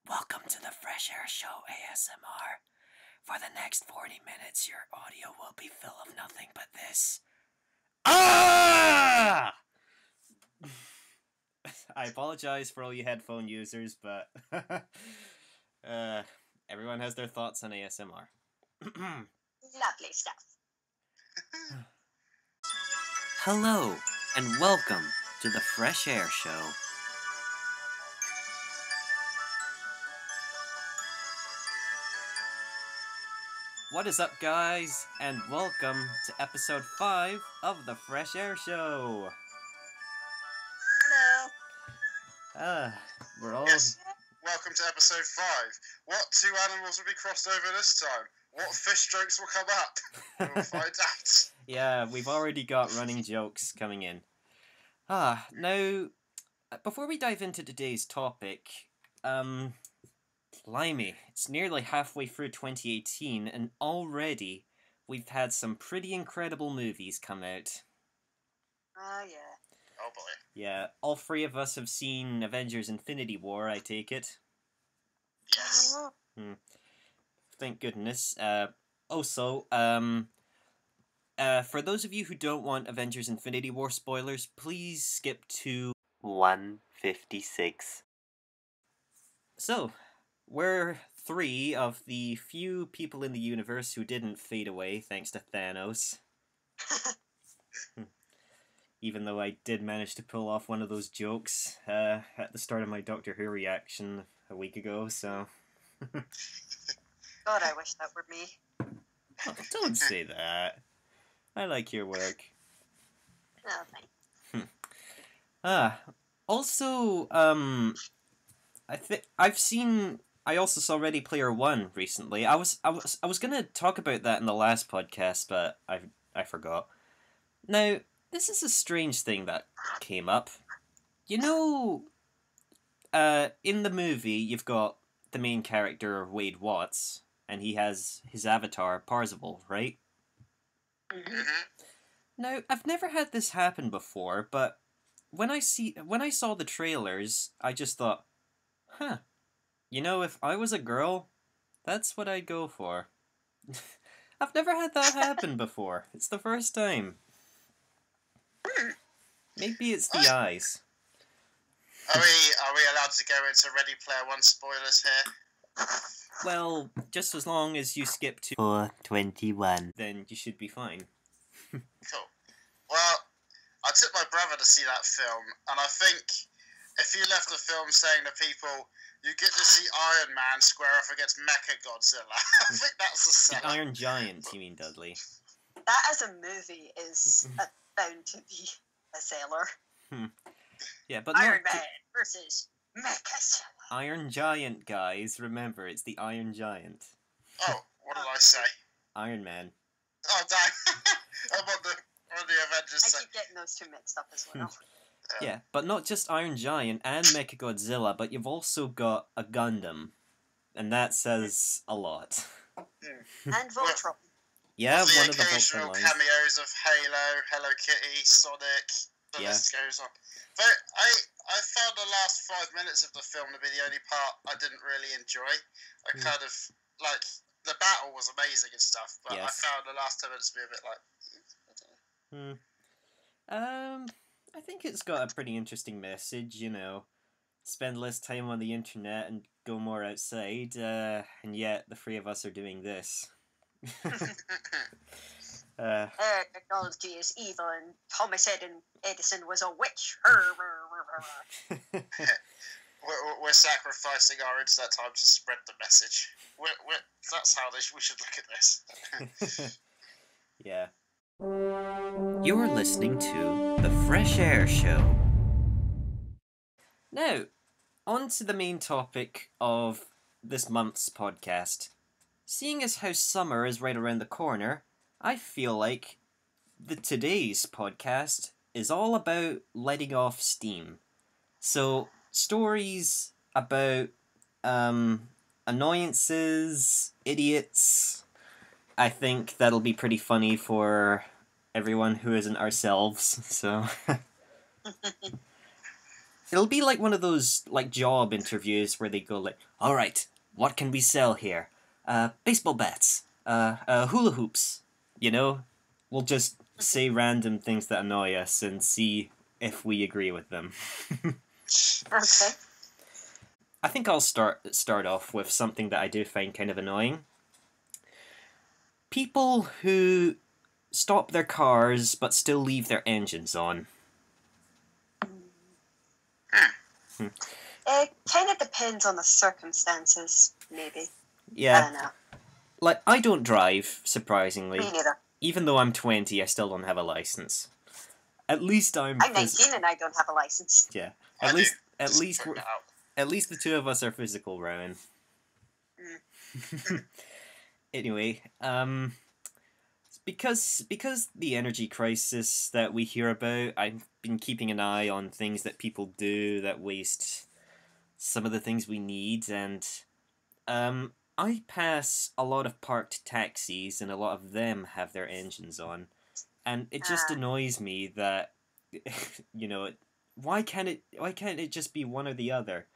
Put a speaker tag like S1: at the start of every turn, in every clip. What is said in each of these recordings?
S1: Welcome to the Fresh Air Show ASMR. For the next 40 minutes, your audio will be full of nothing but this. Ah! I apologize for all you headphone users, but everyone has their thoughts on ASMR.
S2: Lovely stuff.
S1: Hello, and welcome to the Fresh Air Show. What is up, guys, and welcome to episode 5 of the Fresh Air Show.
S2: Hello.
S1: We're all...
S3: Yes, welcome to episode 5. What two animals will be crossed over this time? What fish jokes will come up? We'll find out.
S1: Yeah, we've already got running jokes coming in. Now, before we dive into today's topic, blimey, it's nearly halfway through 2018, and already we've had some pretty incredible movies come out.
S2: Yeah.
S3: Oh boy.
S1: Yeah, all three of us have seen Avengers Infinity War, I take it.
S3: Yes.
S1: Thank goodness. Also, for those of you who don't want Avengers Infinity War spoilers, please skip to 156. So, we're 3 of the few people in the universe who didn't fade away thanks to Thanos. Even though I did manage to pull off one of those jokes at the start of my Doctor Who reaction a week ago, so...
S2: God, I wish that were me.
S1: Oh, don't say that. I like your work.
S2: Oh, thanks.
S1: Also, I also saw Ready Player One recently. I was gonna talk about that in the last podcast, but I forgot. Now, this is a strange thing that came up. You know, in the movie, you've got the main character, Wade Watts, and he has his avatar, Parzival, right?
S2: Mm-hmm.
S1: Now, I've never had this happen before, but when I saw the trailers, I just thought, huh, you know, if I was a girl, that's what I'd go for. I've never had that happen before. It's the first time. Maybe it's the eyes.
S3: Are we allowed to go into Ready Player One spoilers here?
S1: Well, just as long as you skip to 421, then you should be fine.
S3: Cool. Well, I took my brother to see that film, and I think if you left the film saying to people, you get to see Iron Man square off against Mechagodzilla, I think that's a
S1: The
S3: seller.
S1: Iron Giant, you mean, Dudley?
S2: That as a movie is bound to be a seller.
S1: Yeah, but
S2: Iron
S1: not
S2: Man versus Mechagodzilla.
S1: Iron Giant, guys. Remember, it's the Iron Giant.
S3: Oh, what did I say?
S1: Iron Man.
S3: Oh, dang. I'm on the Avengers
S2: I
S3: side.
S2: keep getting those two mixed up as well.
S1: Yeah, but not just Iron Giant and Mechagodzilla, but you've also got a Gundam. And that says a lot.
S2: And Voltron.
S1: Yeah,
S3: the
S1: one of the
S3: occasional
S1: Voltron lines.
S3: cameos of Halo, Hello Kitty, Sonic, the
S1: Yeah.
S3: list goes on. But I found the last 5 minutes of the film to be the only part I didn't really enjoy. I kind of, like, the battle was amazing and stuff, but
S1: Yes.
S3: I found the last 10 minutes to be a bit like, I don't know.
S1: I think it's got a pretty interesting message, you know. Spend less time on the internet and go more outside, and yet the 3 of us are doing this.
S2: Technology is evil, and Thomas Edison was a witch.
S3: We're sacrificing our internet time to spread the message. That's how we should look at this.
S1: Yeah. You're listening to The Fresh Air Show. Now, on to the main topic of this month's podcast. Seeing as how summer is right around the corner, I feel like today's podcast is all about letting off steam. So, stories about annoyances, idiots. I think that'll be pretty funny for everyone who isn't ourselves, so... It'll be like one of those like job interviews where they go like, "All right, what can we sell here? Baseball bats, hula hoops." You know, we'll just say random things that annoy us and see if we agree with them.
S2: Okay.
S1: I think I'll start off with something that I do find kind of annoying. People who stop their cars but still leave their engines on.
S2: It kind of depends on the circumstances, maybe. I
S1: Yeah,
S2: don't know.
S1: like I don't drive, surprisingly.
S2: Me neither.
S1: Even though I'm 20, I still don't have a license. At least I'm
S2: 19 and I don't have a license.
S1: Yeah.
S3: I do.
S1: At
S3: Just
S1: least
S3: put it out.
S1: at least the two of us are physical, Rowan. Anyway, because the energy crisis that we hear about, I've been keeping an eye on things that people do that waste some of the things we need, and I pass a lot of parked taxis, and a lot of them have their engines on, and it just annoys me that you know, why can't it just be one or the other?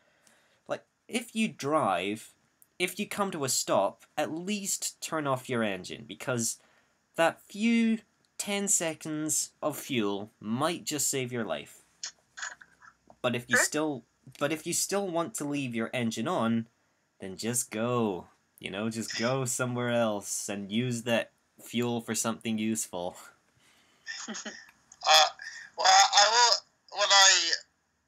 S1: Like, if you drive, if you come to a stop, at least turn off your engine, because that few 10 seconds of fuel might just save your life. But if you
S2: Sure.
S1: still want to leave your engine on, then just go. You know, just go somewhere else and use that fuel for something useful.
S3: Well, I will.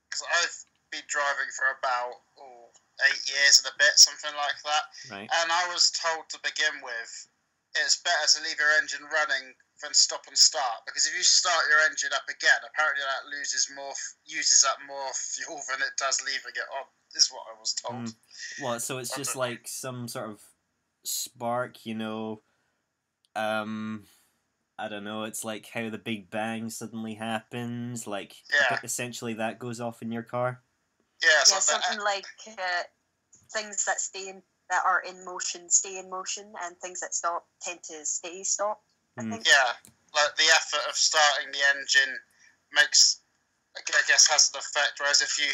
S3: Because I've been driving for about 8 years and a bit, something like that.
S1: Right.
S3: And I was told to begin with, it's better to leave your engine running than stop and start, because if you start your engine up again, apparently that uses up more fuel than it does leaving it on. Is what I was told.
S1: Well, so it's just like some sort of spark, you know. I don't know. It's like how the Big Bang suddenly happens. Like, essentially, that goes off in your car.
S3: Yeah,
S2: Yeah, something like things that are in motion stay in motion, and things that stop tend to stay stopped. I think.
S3: Yeah, like the effort of starting the engine has an effect. Whereas if you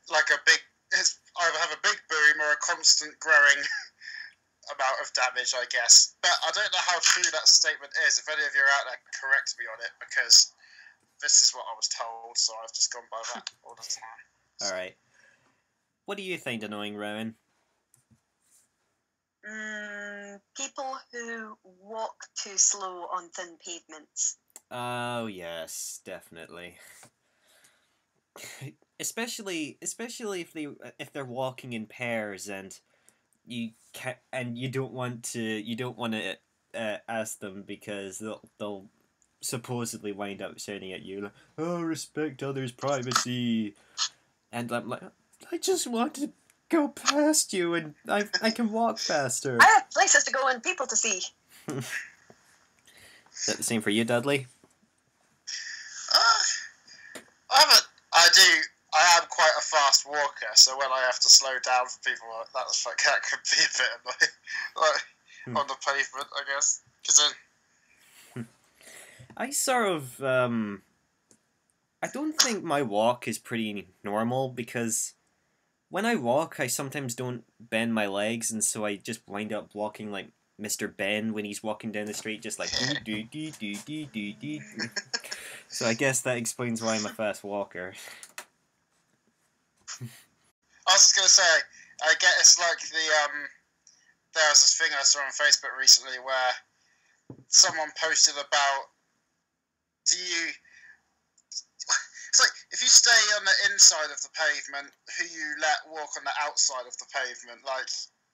S3: either have a big boom or a constant growing amount of damage, I guess. But I don't know how true that statement is. If any of you are out there, correct me on it, because this is what I was told, so I've just gone by that all the time.
S1: All right. What do you find annoying, Rowan?
S2: People who walk too slow on thin pavements.
S1: Oh yes, definitely. especially if they're walking in pairs and you don't want to ask them because they'll supposedly wind up shouting at you like, "Oh, respect others' privacy," and I'm like, I just want to go past you, and I can walk faster.
S2: I have places to go and people to see.
S1: Is that the same for you, Dudley?
S3: I am quite a fast walker, so when I have to slow down for people, that could be a bit annoying. Like, on the pavement, I guess. Because then...
S1: I sort of, I don't think my walk is pretty normal, because when I walk, I sometimes don't bend my legs, and so I just wind up walking like Mr. Ben when he's walking down the street, just like do do do do do do. So I guess that explains why I'm a fast walker.
S3: I was just going to say, I get it's like there was this thing I saw on Facebook recently where someone posted about, it's like, if you stay on the inside of the pavement, who you let walk on the outside of the pavement? Like,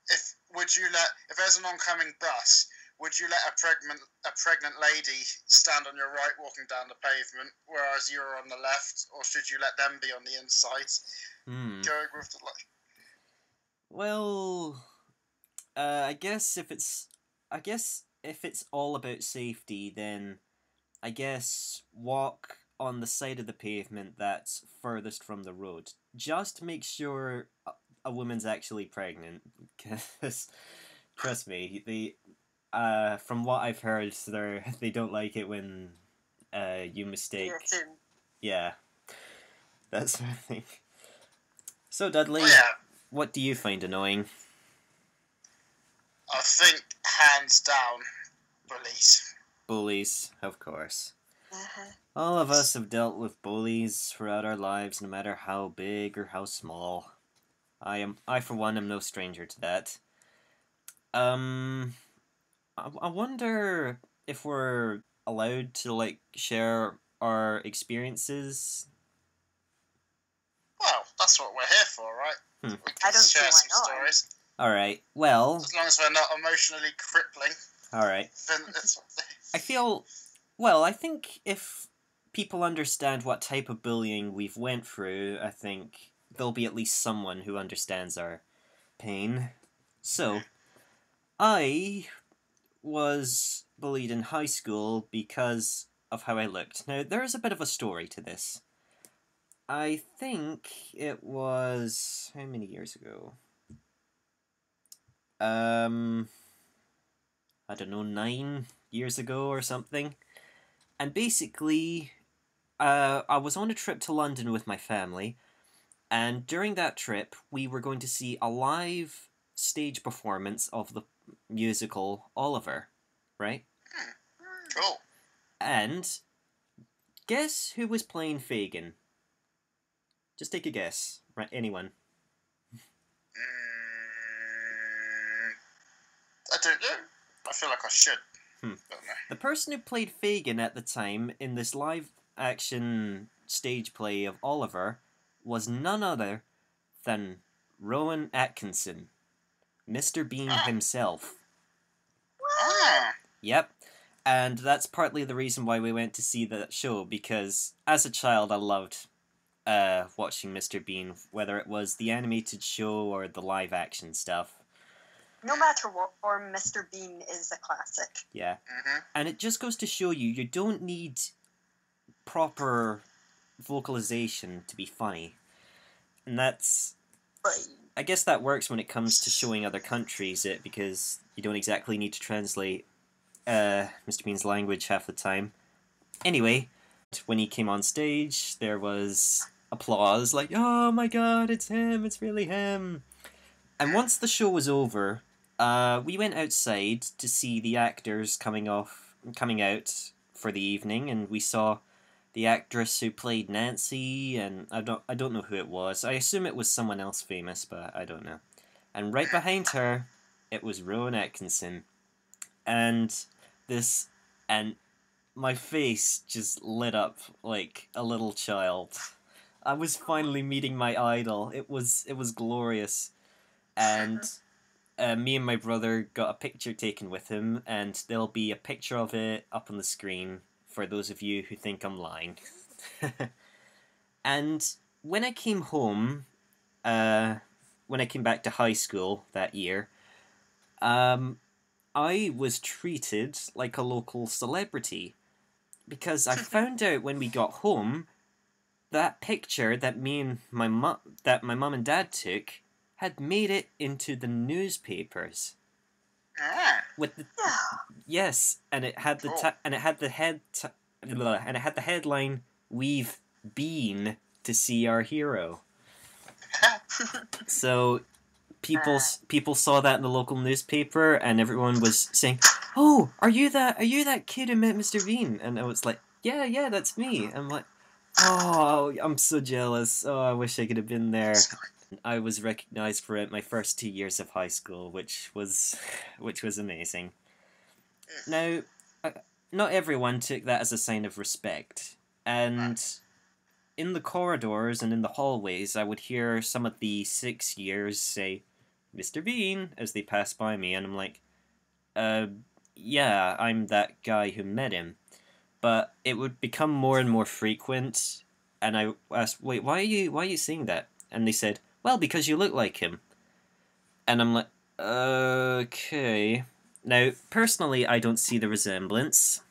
S3: if there's an oncoming bus, would you let a pregnant lady stand on your right walking down the pavement, whereas you're on the left, or should you let them be on the inside? Going with the light.
S1: Well, I guess if it's all about safety, then I guess walk on the side of the pavement that's furthest from the road. Just make sure a woman's actually pregnant, because trust me, from what I've heard, they don't like it when you mistake.
S2: You assume.
S1: Yeah. that sort of thing. So, Dudley, what do you find annoying?
S3: I think, hands down, Bullies.
S1: Bullies, of course.
S2: Uh-huh.
S1: All of us have dealt with bullies throughout our lives, no matter how big or how small. I for one, am no stranger to that. I wonder if we're allowed to, like, share our experiences.
S3: Well, that's what we're here for, right?
S1: Hmm.
S3: We
S2: I
S3: can
S2: don't see
S3: share
S2: why
S3: some
S2: not.
S3: stories.
S1: Alright, well...
S3: As long as we're not emotionally crippling.
S1: Alright.
S3: Then it's...
S1: I feel... Well, I think if people understand what type of bullying we've went through, I think there'll be at least someone who understands our pain. So, I was bullied in high school because of how I looked. Now, there is a bit of a story to this. I think it was... How many years ago? I don't know, 9 years ago or something. And basically, I was on a trip to London with my family, and during that trip, we were going to see a live stage performance of the musical Oliver, right?
S3: Cool.
S1: And guess who was playing Fagin? Just take a guess, right? Anyone?
S3: I don't know. I feel like I should. Don't know.
S1: The person who played Fagin at the time in this live action stage play of Oliver was none other than Rowan Atkinson, Mr. Bean himself.
S3: Ah,
S1: Yep. And that's partly the reason why we went to see that show, because as a child I loved watching Mr. Bean, whether it was the animated show or the live action stuff.
S2: No matter what form, Mr. Bean is a classic.
S1: Yeah.
S3: mhm.
S1: And it just goes to show you, you don't need proper vocalization to be funny. And that's...
S2: But
S1: I guess that works when it comes to showing other countries it, because you don't exactly need to translate Mr. Bean's language half the time. Anyway, when he came on stage, there was applause, like, oh my god, it's him, it's really him. And once the show was over, we went outside to see the actors coming out for the evening, and we saw the actress who played Nancy, and I don't know who it was. I assume it was someone else famous, but I don't know. And right behind her, it was Rowan Atkinson. And my face just lit up like a little child. I was finally meeting my idol. It was glorious. And me and my brother got a picture taken with him, and there'll be a picture of it up on the screen for those of you who think I'm lying. And when I came home, when I came back to high school that year, I was treated like a local celebrity, because I found out when we got home that picture that my mum and dad took had made it into the newspapers.
S3: Ah,
S1: With the,
S2: yeah,
S1: yes, and it had the
S3: Cool.
S1: and it had the and it had the headline, "We've been to see our hero." So people saw that in the local newspaper, and everyone was saying, "Oh, are you that kid who met Mr. Bean?" And I was like, "Yeah, that's me." I'm like, "Oh, I'm so jealous. Oh, I wish I could have been there." I was recognized for it my first 2 years of high school, which was amazing. Now, not everyone took that as a sign of respect, and in the corridors and in the hallways, I would hear some of the 6 years say, "Mr. Bean," as they pass by me, and I'm like, yeah, I'm that guy who met him. But it would become more and more frequent, and I asked, "Wait, why are you saying that?" And they said, "Well, because you look like him." And I'm like, okay. Now, personally, I don't see the resemblance.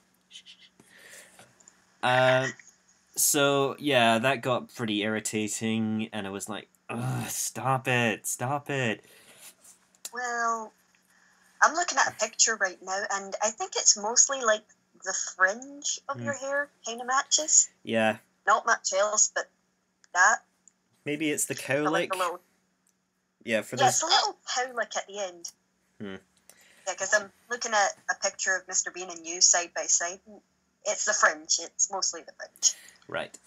S1: So, yeah, that got pretty irritating, and I was like, ugh, stop it.
S2: well, I'm looking at a picture right now, and I think it's mostly like the fringe of your hair kind of matches.
S1: Yeah,
S2: Not much else, but that.
S1: Maybe it's the cow
S2: For, like,
S1: lick.
S2: the little,
S1: Yeah, for
S2: yeah,
S1: this.
S2: it's a little cow lick at the end.
S1: Hmm.
S2: Yeah, because I'm looking at a picture of Mr. Bean and you side by side. It's the fringe. It's mostly the fringe.
S1: Right.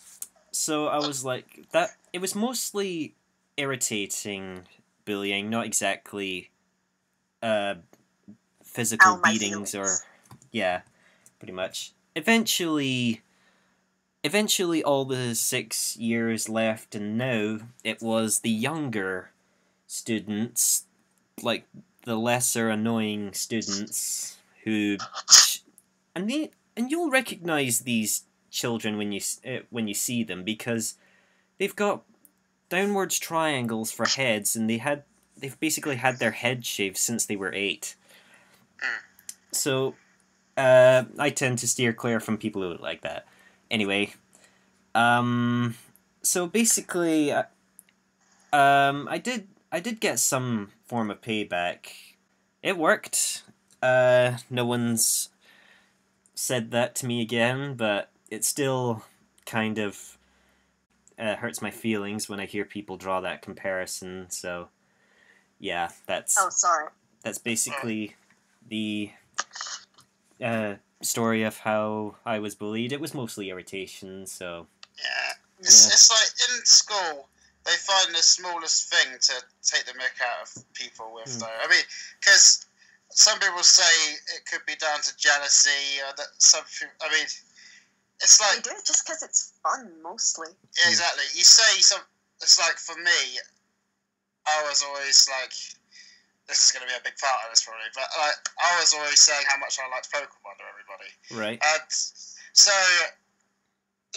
S1: So I was like, that. It was mostly irritating bullying, not exactly physical
S2: Ow, my
S1: beatings or.
S2: feelings.
S1: Yeah, pretty much. Eventually, all the 6 years left, and now it was the younger students, like the lesser annoying students, who, and you'll recognize these children when you see them, because they've got downwards triangles for heads, and they've basically had their head shaved since they were 8. So I tend to steer clear from people who look like that. Anyway, so basically, I did get some form of payback. It worked. No one's said that to me again, but it still kind of hurts my feelings when I hear people draw that comparison. So, yeah,
S2: Oh, sorry.
S1: that's basically the story of how I was bullied. It was mostly irritation, so...
S3: Yeah. It's like, in school, they find the smallest thing to take the mick out of people with, though. I mean, because some people say it could be down to jealousy, or that some people... I mean, it's like...
S2: They do it just because it's fun, mostly.
S3: Yeah, exactly. You say some... It's like, for me, I was always like... This is going to be a big part of this, probably, but like, I was always saying how much I liked Pokemon to everybody.
S1: Right.
S3: And so,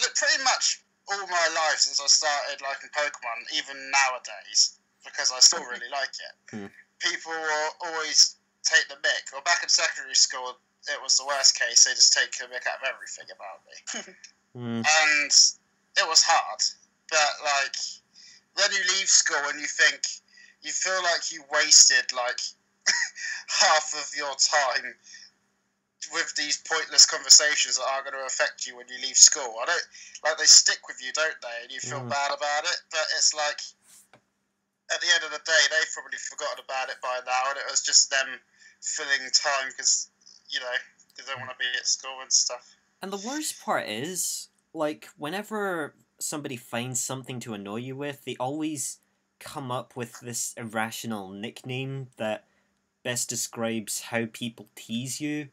S3: look, pretty much all my life since I started liking Pokemon, even nowadays, because I still really like it, people will always take the mick. Well, back in secondary school, it was the worst case. They just take the mick out of everything about me. And it was hard. But, like, then you leave school and you feel like you wasted, like, half of your time with these pointless conversations that aren't going to affect you when you leave school. They stick with you, don't they? And you feel bad about it. But it's like, at the end of the day, they've probably forgotten about it by now, and it was just them filling time because, they don't want to be at school and stuff.
S1: And the worst part is, like, whenever somebody finds something to annoy you with, they always come up with this irrational nickname that best describes how people tease you.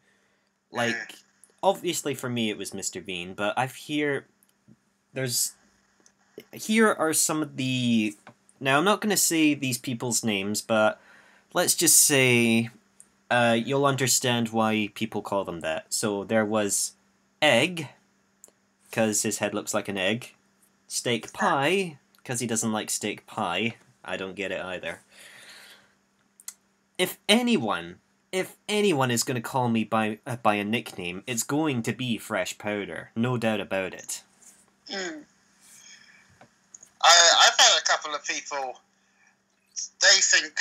S1: Like, obviously for me it was Mr. Bean, but here are some of the... Now, I'm not going to say these people's names, but let's just say you'll understand why people call them that. So there was Egg, because his head looks like an egg. Steak Pie, because he doesn't like steak pie. I don't get it either. If anyone is going to call me by a nickname, it's going to be Fresh Powder. No doubt about it.
S3: I've had a couple of people, they think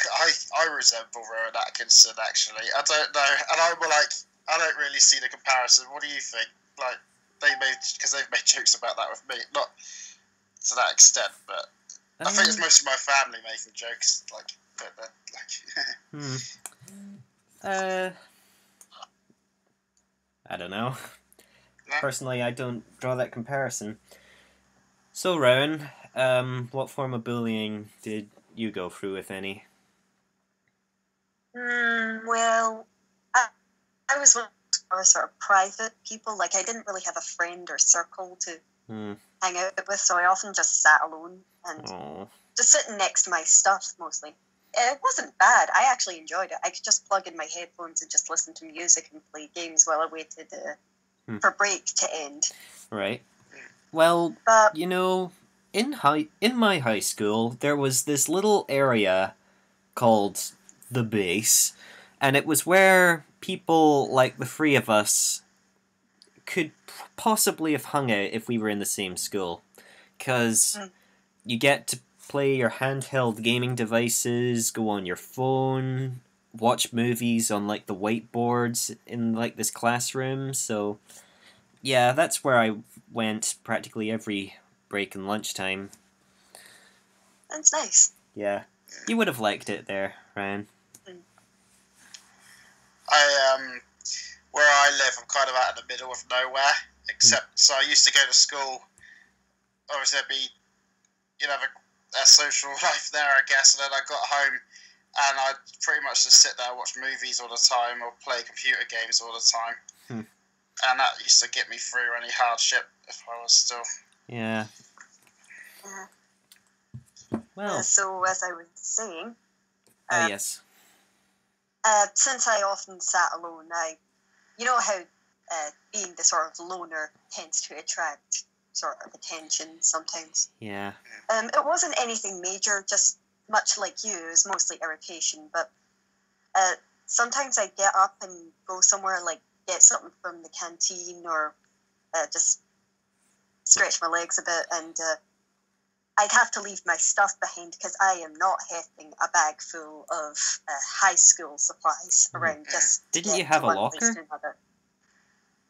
S3: I resemble Rowan Atkinson, actually. I don't know. And I'm like, I don't really see the comparison. What do you think? Like, because they've made jokes about that with me. Not to that extent, but I think it's mostly my family making jokes.
S1: I don't know.
S3: No?
S1: Personally, I don't draw that comparison. So, Rowan, what form of bullying did you go through, if any?
S2: Well, I was one of those sort of private people. Like, I didn't really have a friend or circle to hang out with, so I often just sat alone and just sitting next to my stuff, mostly. It wasn't bad. I actually enjoyed it. I could just plug in my headphones and just listen to music and play games while I waited for break to end.
S1: Right. Well,
S2: but,
S1: in my high school, there was this little area called the base, and it was where people like the three of us could possibly have hung out if we were in the same school. Because you get to play your handheld gaming devices, go on your phone, watch movies on, like, the whiteboards in, like, this classroom. So, yeah, that's where I went practically every break and lunchtime.
S2: That's nice.
S1: Yeah. You would have liked it there, Ryan.
S3: Where I live, I'm kind of out in the middle of nowhere. So I used to go to school. Obviously, you'd have a social life there, I guess. And then I got home, and I'd pretty much just sit there and watch movies all the time or play computer games all the time. And that used to get me through any hardship if I was still.
S1: Yeah. Well.
S2: So as I was saying.
S1: Yes.
S2: Since I often sat alone, you know how being the sort of loner tends to attract sort of attention sometimes.
S1: Yeah.
S2: It wasn't anything major, just much like you. It was mostly irritation. But sometimes I'd get up and go somewhere, like get something from the canteen or just stretch my legs a bit, and I'd have to leave my stuff behind because I am not hefting a bag full of high school supplies around. Just
S1: didn't you have a locker?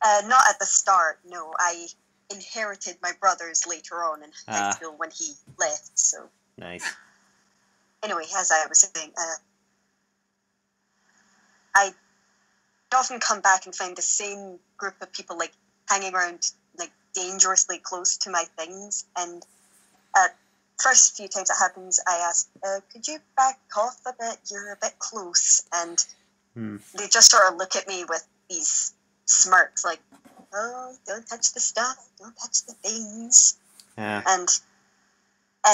S2: Not at the start. No, I inherited my brother's later on in high school when he left. So
S1: nice.
S2: Anyway, as I was saying, I often come back and find the same group of people like hanging around like dangerously close to my things, and first few times it happens, I ask, could you back off a bit? You're a bit close. And they just sort of look at me with these smirks like, oh, don't touch the stuff, don't touch the things.
S1: Yeah.
S2: And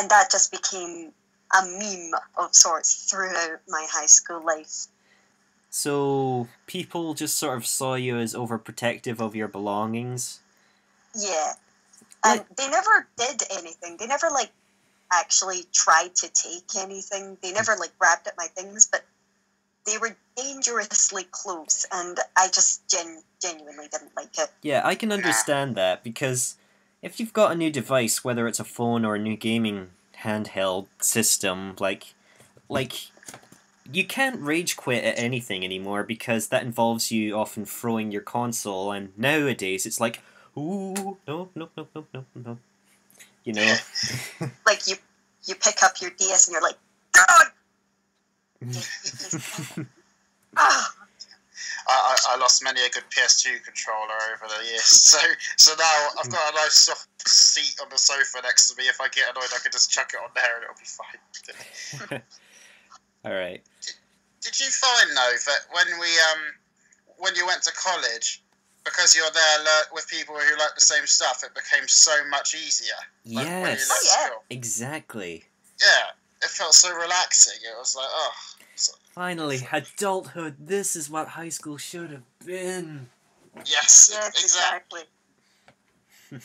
S2: that just became a meme of sorts throughout my high school life.
S1: So people just sort of saw you as overprotective of your belongings?
S2: Yeah. And they never did anything. They never, like, actually tried to take anything. They never, like, grabbed at my things, but they were dangerously close, and I just genuinely didn't like it.
S1: Yeah, I can understand that, because if you've got a new device, whether it's a phone or a new gaming handheld system, like you can't rage quit at anything anymore, because that involves you often throwing your console, and nowadays it's like, ooh, no. You know?
S2: Like, you pick up your DS and you're like, God!
S3: I lost many a good PS2 controller over the years, so now I've got a nice soft seat on the sofa next to me. If I get annoyed, I can just chuck it on there and it'll be fine.
S1: Alright.
S3: Did you find, though, that when you went to college, because you're there with people who like the same stuff, it became so much easier?
S1: Yes.
S3: Like, when you left school?
S1: Exactly.
S3: Yeah, it felt so relaxing. It was like, oh.
S1: Finally, adulthood. This is what high school should have been.
S3: Yes, exactly.
S2: Yeah,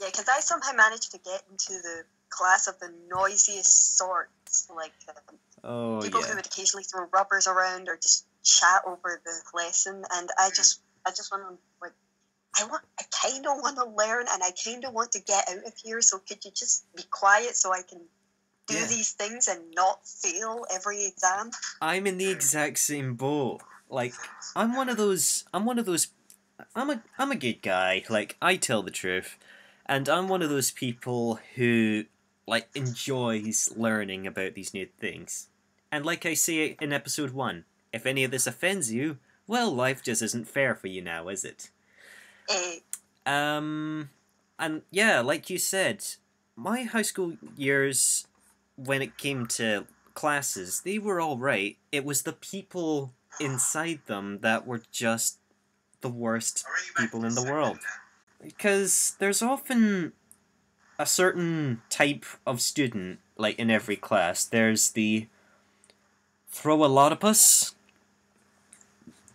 S2: because I somehow managed to get into the class of the noisiest sorts, like people who would occasionally throw rubbers around or just chat over the lesson, and I just went on like, I kind of want to learn, and I kind of want to get out of here. So could you just be quiet so I can do these things and not fail every exam?
S1: I'm in the exact same boat. Like, I'm a good guy. Like, I tell the truth, and I'm one of those people who like enjoys learning about these new things. And like I say in episode 1, if any of this offends you, well, life just isn't fair for you now, is it? And yeah, like you said, my high school years, when it came to classes, they were all right. It was the people inside them that were just the worst people in the world. Because there's often a certain type of student, like in every class. There's the throw a lotopus,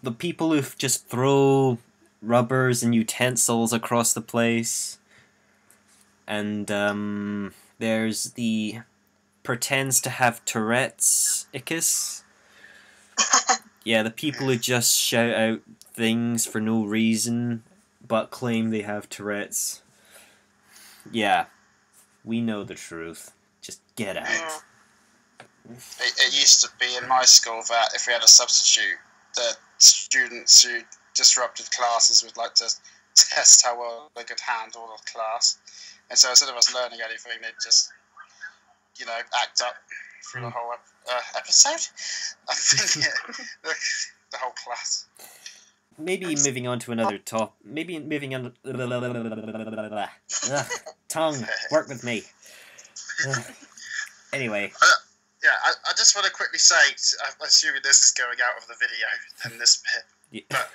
S1: the people who just throw rubbers and utensils across the place, and there's the pretends to have Tourette's icus. Yeah, the people who just shout out things for no reason but claim they have Tourette's. Yeah, we know the truth. Just get out.
S2: Yeah.
S3: It used to be in my school that if we had a substitute, the students who disrupted classes would like to test how well they could handle the class. And so instead of us learning anything, they'd just act up through the whole episode. I think the whole class.
S1: Maybe moving on to another top. Maybe moving on. Tongue, work with me. Anyway.
S3: I just want to quickly say, I'm assuming this is going out of the video, then this bit. But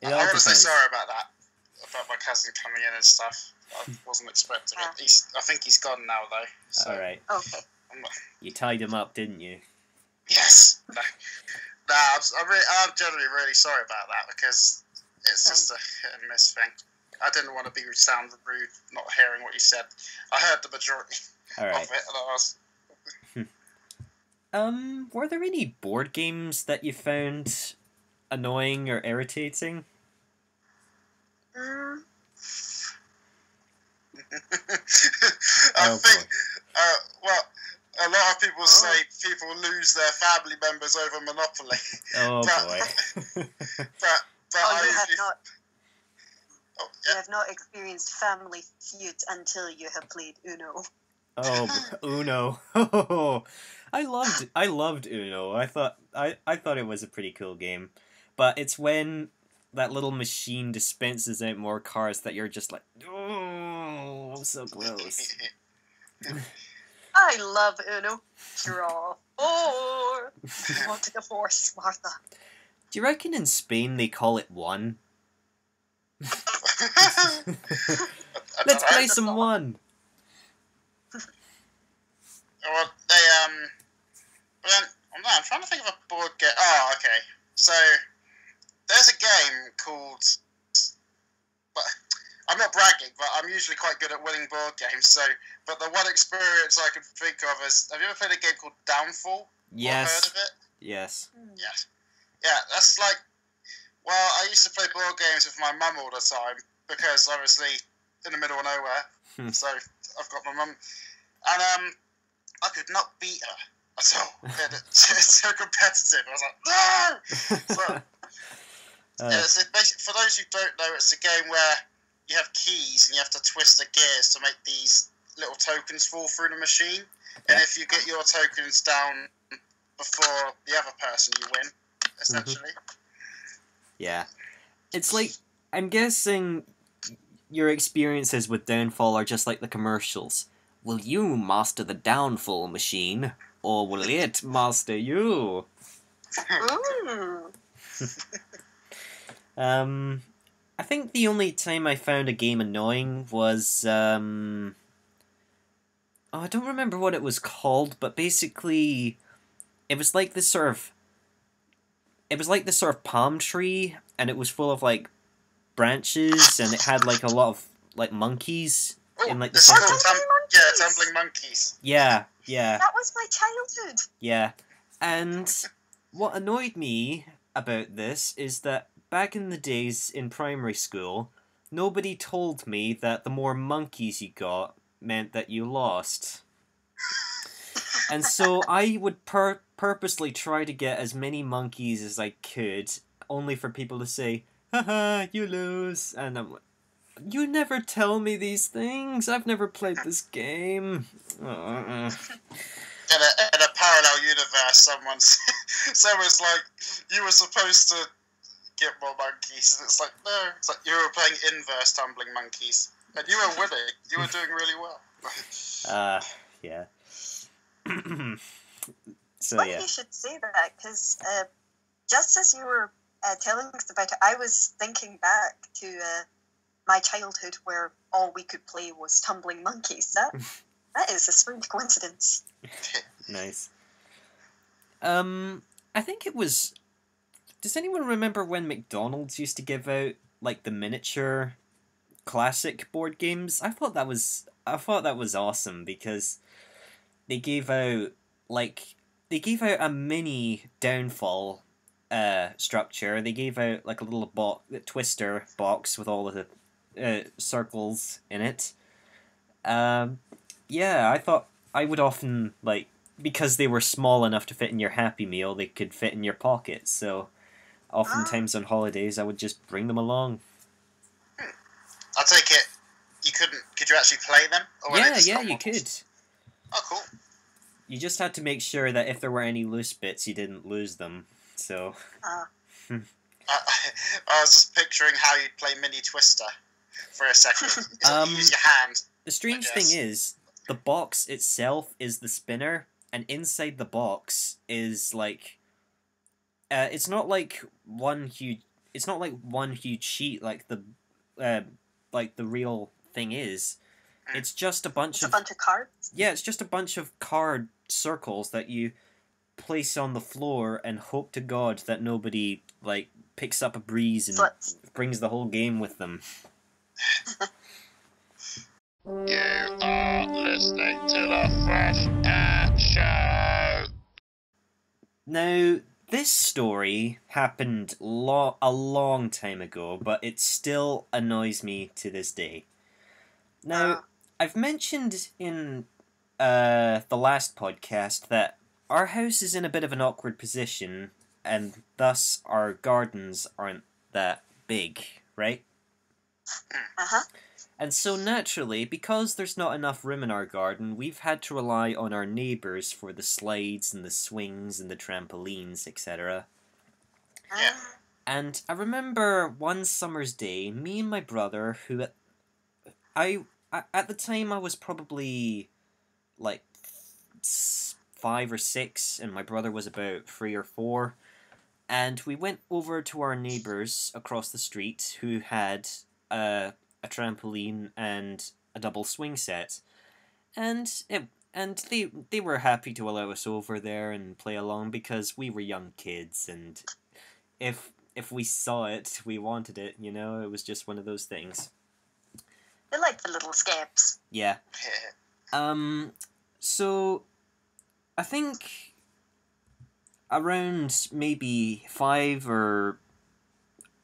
S3: I want to say sorry about that, about my cousin coming in and stuff. I wasn't expecting it. I think he's gone now, though. So.
S1: All right.
S2: Okay.
S1: You tied him up, didn't you?
S3: Yes. I'm generally really sorry about that, because it's just a hit and miss thing. I didn't want to sound rude, not hearing what you said. I heard the majority of it, and I was...
S1: Were there any board games that you found annoying or irritating?
S3: I think, well, a lot of people say people lose their family members over Monopoly.
S1: Oh, boy.
S2: You have not experienced Family Feud until you have played Uno.
S1: Oh, Uno. I loved Uno. I thought it was a pretty cool game. But it's when that little machine dispenses out more cards that you're just like, oh, I'm so close.
S2: I love Uno. Draw 4. Want to go for Martha.
S1: Do you reckon in Spain they call it one? Let's play some one.
S3: Well, I'm trying to think of a board game. Oh, okay. So, there's a game called... But I'm not bragging, but I'm usually quite good at winning board games, but the one experience I can think of is... Have you ever played a game called Downfall?
S1: Yes.
S3: Or heard of it?
S1: Yes.
S3: Yes. Yeah, that's like... Well, I used to play board games with my mum all the time, because obviously, in the middle of nowhere, so I've got my mum. And, I could not beat her at all. It's so competitive. I was like, no! So, for those who don't know, it's a game where you have keys and you have to twist the gears to make these little tokens fall through the machine. And if you get your tokens down before the other person, you win, essentially.
S1: Yeah. It's like, I'm guessing your experiences with Downfall are just like the commercials. Will you master the Downfall machine, or will it master you? I think the only time I found a game annoying was, I don't remember what it was called, but basically, it was like this sort of palm tree, and it was full of, like, branches, and it had, like, a lot of, like, monkeys in, like, the
S2: circle.
S3: Tumbling monkeys.
S1: Yeah.
S2: That was my childhood.
S1: Yeah. And what annoyed me about this is that back in the days in primary school, nobody told me that the more monkeys you got meant that you lost. And so I would purposely try to get as many monkeys as I could, only for people to say, haha, you lose. And I'm like, you never tell me these things. I've never played this game.
S3: In a parallel universe, someone's like, you were supposed to get more monkeys, and it's like, no, it's like you were playing inverse tumbling monkeys, and you were winning. You were doing really well.
S1: Yeah.
S2: So funny you should say that, because just as you were telling us about it, I was thinking back to my childhood where all we could play was tumbling monkeys. That is a strange coincidence.
S1: Nice. I think it was... Does anyone remember when McDonald's used to give out, like, the miniature classic board games? I thought that was awesome, because they gave out a mini Downfall structure. They gave out, like, a little twister box with all of the circles in it. Yeah, I thought I would often, like, because they were small enough to fit in your Happy Meal, they could fit in your pocket, so oftentimes on holidays I would just bring them along.
S3: I take it, could you actually play them? Or
S1: yeah, you could.
S3: Oh, cool.
S1: You just had to make sure that if there were any loose bits, you didn't lose them. So.
S3: I was just picturing how you'd play Mini Twister for a second. Use your hand.
S1: The strange thing is, the box itself is the spinner, and inside the box is like, it's not like one huge sheet like the real thing is. It's just a bunch of
S2: cards.
S1: Yeah, it's just a bunch of card circles that you place on the floor and hope to God that nobody like picks up a breeze and brings the whole game with them.
S3: You are listening to the Fresh Air Show.
S1: Now, this story happened a long time ago, but it still annoys me to this day. Now, I've mentioned in the last podcast that our house is in a bit of an awkward position, and thus our gardens aren't that big, right?
S2: Uh-huh.
S1: And so naturally, because there's not enough room in our garden, we've had to rely on our neighbours for the slides and the swings and the trampolines, etc.
S3: Yeah.
S1: And I remember one summer's day, me and my brother, who at the time I was probably like 5 or 6, and my brother was about 3 or 4, and we went over to our neighbours across the street who had a trampoline and a double swing set, and they were happy to allow us over there and play along because we were young kids, and if we saw it, we wanted it, you know. It was just one of those things.
S2: They like the little scamps.
S1: Yeah. So I think around maybe 5 or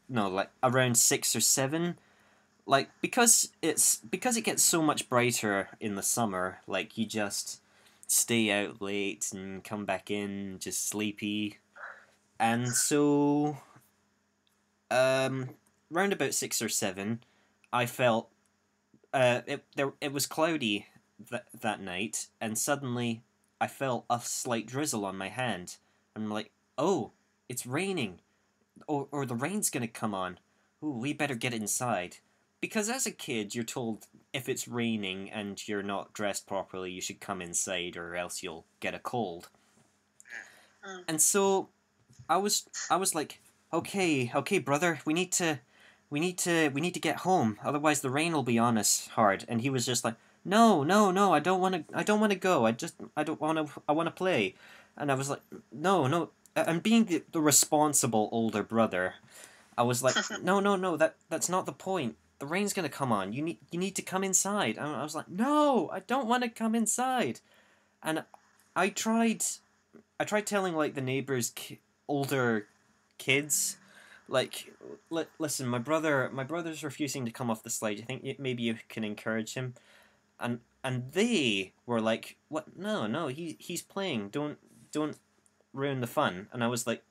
S1: no, like around 6 or 7, like because it gets so much brighter in the summer, like you just stay out late and come back in just sleepy, and so round about 6 or 7, I felt it was cloudy that night, and suddenly I felt a slight drizzle on my hand. I'm like, oh, it's raining, or the rain's gonna come on. Ooh, we better get inside. Because as a kid, you're told if it's raining and you're not dressed properly, you should come inside, or else you'll get a cold. And so I was like, okay, brother, we need to get home, otherwise the rain will be on us hard. And he was just like, no, I don't want to go. I want to play. And I was like, no. And being the responsible older brother, I was like, no, that's not the point. The rain's gonna come on. You need to come inside. And I was like, no, I don't want to come inside. And I tried telling like the neighbors' older kids, like, listen, my brother's refusing to come off the slide. I think maybe you can encourage him. And they were like, what? No, he's playing. Don't ruin the fun. And I was like,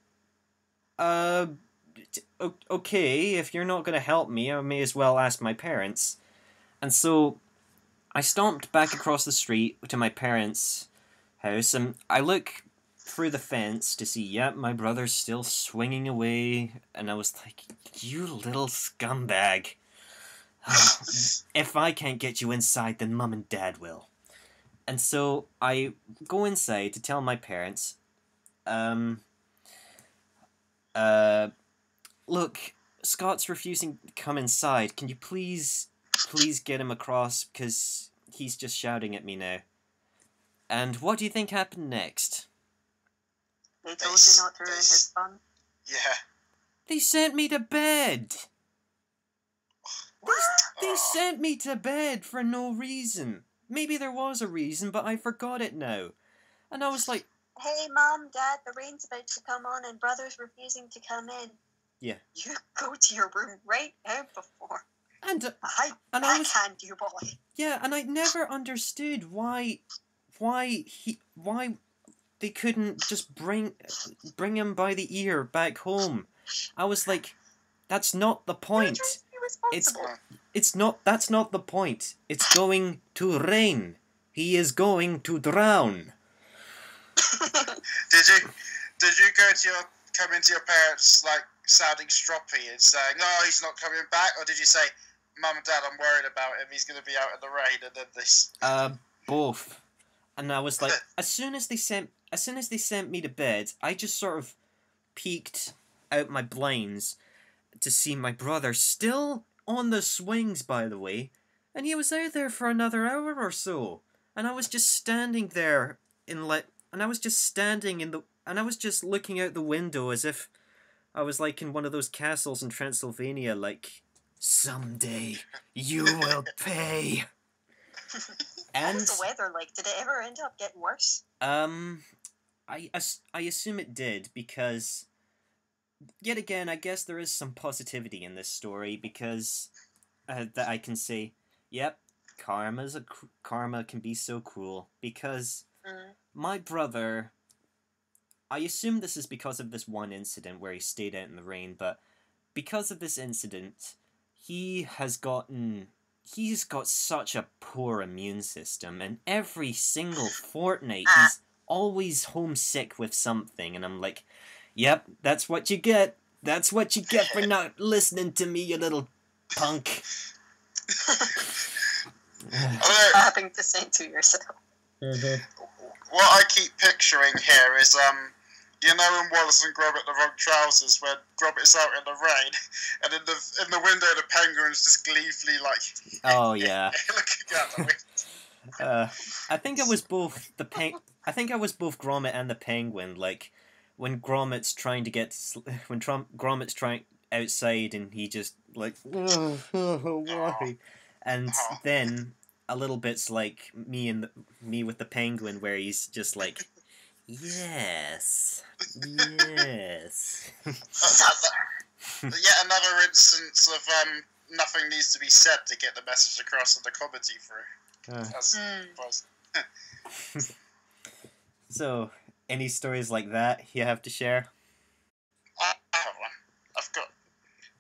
S1: okay, if you're not gonna help me, I may as well ask my parents. And so I stomped back across the street to my parents' house, and I look through the fence to see, yep, my brother's still swinging away, and I was like, you little scumbag. If I can't get you inside, then Mum and Dad will. And so I go inside to tell my parents, look, Scott's refusing to come inside. Can you please get him across, because he's just shouting at me now. And what do you think happened next?
S2: They told you not to ruin his fun.
S3: Yeah.
S1: They sent me to bed. They sent me to bed for no reason. Maybe there was a reason, but I forgot it now. And I was like,
S2: hey, Mom, Dad, the rain's about to come on and Brother's refusing to come in.
S1: Yeah.
S2: You go to your room right now before I backhand you, boy.
S1: Yeah, and I never understood why they couldn't just bring him by the ear back home. I was like, that's not the point. It's not. That's not the point. It's going to rain. He is going to drown.
S3: Did you come into your parents like sounding stroppy and saying, "Oh, he's not coming back," or did you say, "Mum and Dad, I'm worried about him. He's going to be out in the rain," and then this?
S1: Both. And I was like, as soon as they sent me to bed, I just sort of peeked out my blinds to see my brother still on the swings, by the way, and he was out there for another hour or so, and I was just standing there and I was just looking out the window as if I was like in one of those castles in Transylvania, like, someday you will pay.
S2: What was the weather like? Did it ever end up getting worse?
S1: I assume it did, because yet again, I guess there is some positivity in this story, because that I can say, yep, karma can be so cruel, because my brother, I assume this is because of this one incident where he stayed out in the rain, but because of this incident, he's got such a poor immune system, and every single fortnight he's always homesick with something, and I'm like, yep, that's what you get. That's what you get for not listening to me, you little punk.
S2: Having to say to yourself.
S3: Mm-hmm. What I keep picturing here is, you know, in Wallace and Gromit, the wrong trousers, when Gromit's out in the rain, and in the window, the penguin's just gleefully like,
S1: oh yeah,
S3: looking out the window.
S1: I think it was both I think I was both Gromit and the penguin. Like when Gromit's trying to get Gromit's trying outside, and he just like, why? And then a little bit's like me with the penguin, where he's just like, yes. Yes.
S3: Yet another instance of nothing needs to be said to get the message across and the comedy through.
S1: So, any stories like that you have to share?
S3: I have one. I've got.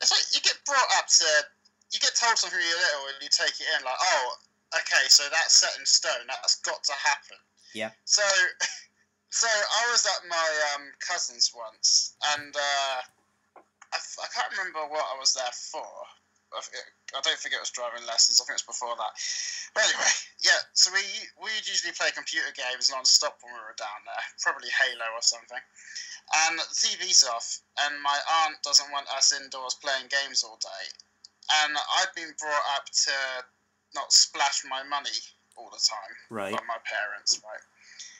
S3: It's like you get brought up to. You get told something when you're little and you take it in, like, oh, okay, so that's set in stone. That's got to happen.
S1: Yeah.
S3: So I was at my cousin's once, and I can't remember what I was there for. I don't think it was driving lessons. I think it was before that. But anyway, yeah. So we'd usually play computer games non-stop when we were down there, probably Halo or something. And the TV's off, and my aunt doesn't want us indoors playing games all day. And I'd been brought up to not splash my money all the time,
S1: right,
S3: by my parents, right?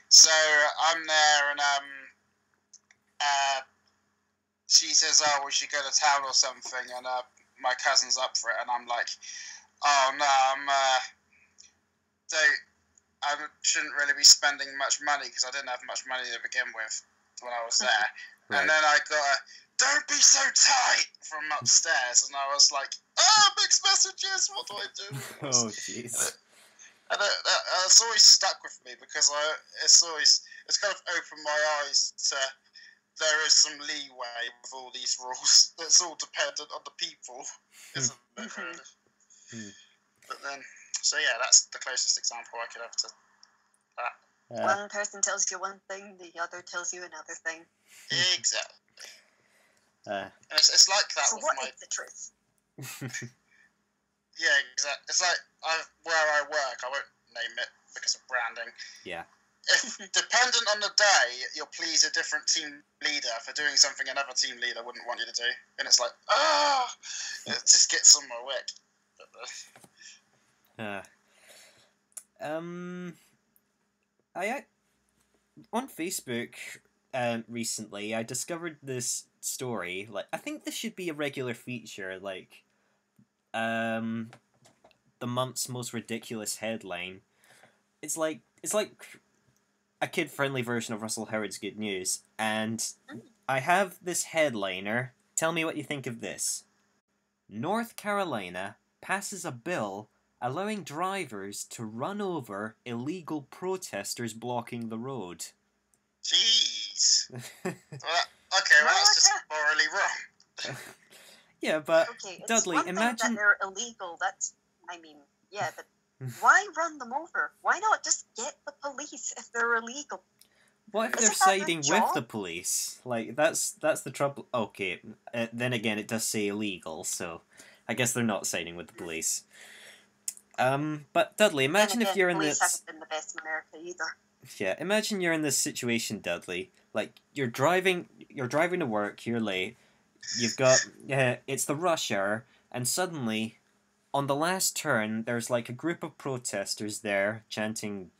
S3: So I'm there, and she says, "Oh, we should go to town or something," and my cousin's up for it, and I'm like, "Oh no, I shouldn't really be spending much money because I didn't have much money to begin with when I was there." Right. And then I got a "Don't be so tight" from upstairs, and I was like, mixed messages. What do I do?
S1: Oh jeez.
S3: And it's always stuck with me because it's kind of opened my eyes to there is some leeway with all these rules. It's all dependent on the people, isn't it? Really? But then, so yeah, that's the closest example I could have to that.
S2: One person tells you one thing, the other tells you another thing.
S3: Exactly. And it's like that.
S2: So
S3: with
S2: what
S3: my...
S2: is the truth?
S3: Yeah, exactly. It's like where I work. I won't name it because of branding.
S1: Yeah.
S3: If dependent on the day, you'll please a different team leader for doing something another team leader wouldn't want you to do, and it's like, it just gets on my wick.
S1: I on Facebook recently I discovered this story. Like, I think this should be a regular feature, like the month's most ridiculous headline. It's like a kid-friendly version of Russell Howard's Good News, and I have this headliner. Tell me what you think of this. North Carolina passes a bill allowing drivers to run over illegal protesters blocking the road.
S3: Jeez. That's just morally wrong.
S1: Yeah, but
S2: okay,
S1: Dudley, imagine
S2: that they're illegal. But why run them over? Why not just get the police if they're illegal?
S1: What if they're siding with the police? Like, that's the trouble. Okay, then again, it does say illegal, so I guess they're not siding with the police. But Dudley, imagine if you're in this.
S2: Police haven't been the best in America either.
S1: Yeah, imagine you're in this situation, Dudley. Like, you're driving to work, you're late. You've got it's the rush hour, and suddenly, on the last turn, there's like a group of protesters there chanting,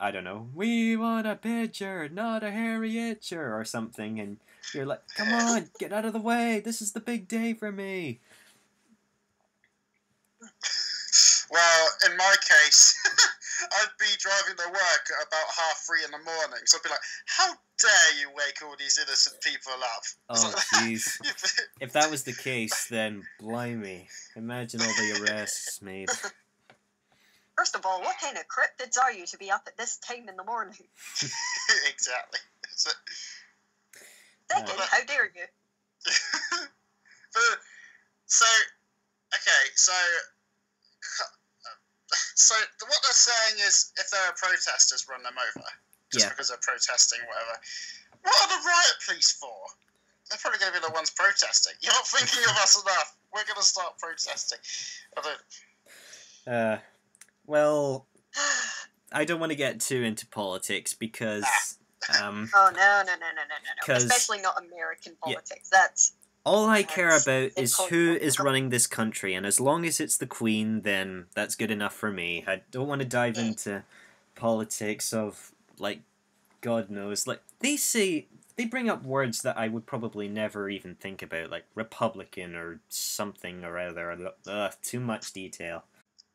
S1: I don't know, "We want a pitcher, not a hairy itcher," or something, and you're like, "Come on, get out of the way! This is the big day for me."
S3: Well, in my case, I'd be driving to work at about 3:30 in the morning, so I'd be like, "How dare you wake all these innocent people up?"
S1: Oh, jeez. If that was the case, then blimey, imagine all the arrests made.
S2: First of all, what kind of cryptids are you to be up at this time in the morning?
S3: Exactly.
S2: Second, how dare you?
S3: So what they're saying is, if there are protesters, run them over. Just because they're protesting, whatever. What are the riot police for? They're probably going to be the ones protesting. You're not thinking of us enough. We're going to start protesting.
S1: Well, I don't want to get too into politics because...
S2: oh, no. Especially not American politics. Yeah.
S1: All I care about is who is running this country, and as long as it's the Queen, then that's good enough for me. I don't want to dive into politics of, like, God knows. Like, they bring up words that I would probably never even think about, like Republican or something or other. Too much detail.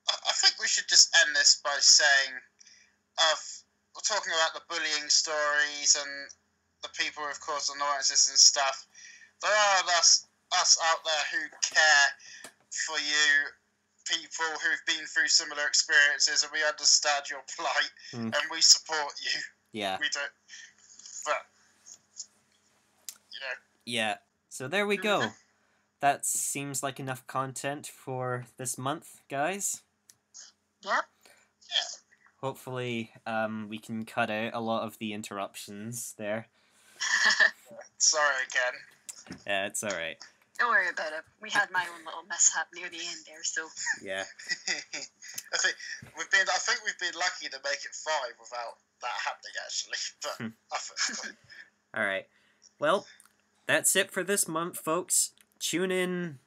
S3: I think we should just end this by saying, we're talking about the bullying stories and the people who've caused annoyances and stuff. There are us out there who care for you, people who've been through similar experiences, and we understand your plight, and we support you.
S1: Yeah.
S3: We don't, but, you know.
S1: Yeah, so there we go. That seems like enough content for this month, guys.
S2: Yep.
S3: Yeah.
S1: Hopefully, we can cut out a lot of the interruptions there.
S3: Sorry again.
S1: Yeah, it's alright.
S2: Don't worry about it. We had my own little mishap near the end there, so...
S1: Yeah.
S3: I think we've been lucky to make it 5 without that happening, actually. But
S1: Alright. Well, that's it for this month, folks. Tune in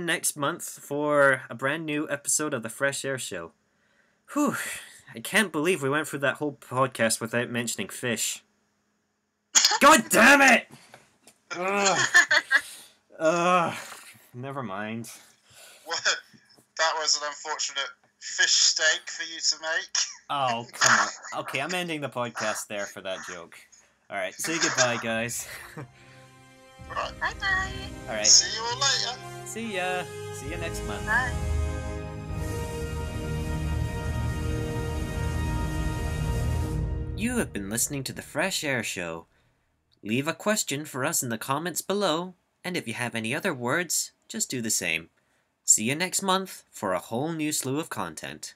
S1: next month for a brand new episode of the Fresh Air Show. Whew. I can't believe we went through that whole podcast without mentioning fish. God damn it! Never mind.
S3: Well, that was an unfortunate fish steak for you to make.
S1: Oh, come on. Okay, I'm ending the podcast there for that joke. Alright, say goodbye, guys.
S3: Right.
S2: Bye-bye.
S1: Alright.
S3: See you all later.
S1: See ya. See you next month.
S2: Bye.
S1: You have been listening to the Fresh Air Show. Leave a question for us in the comments below, and if you have any other words, just do the same. See you next month for a whole new slew of content.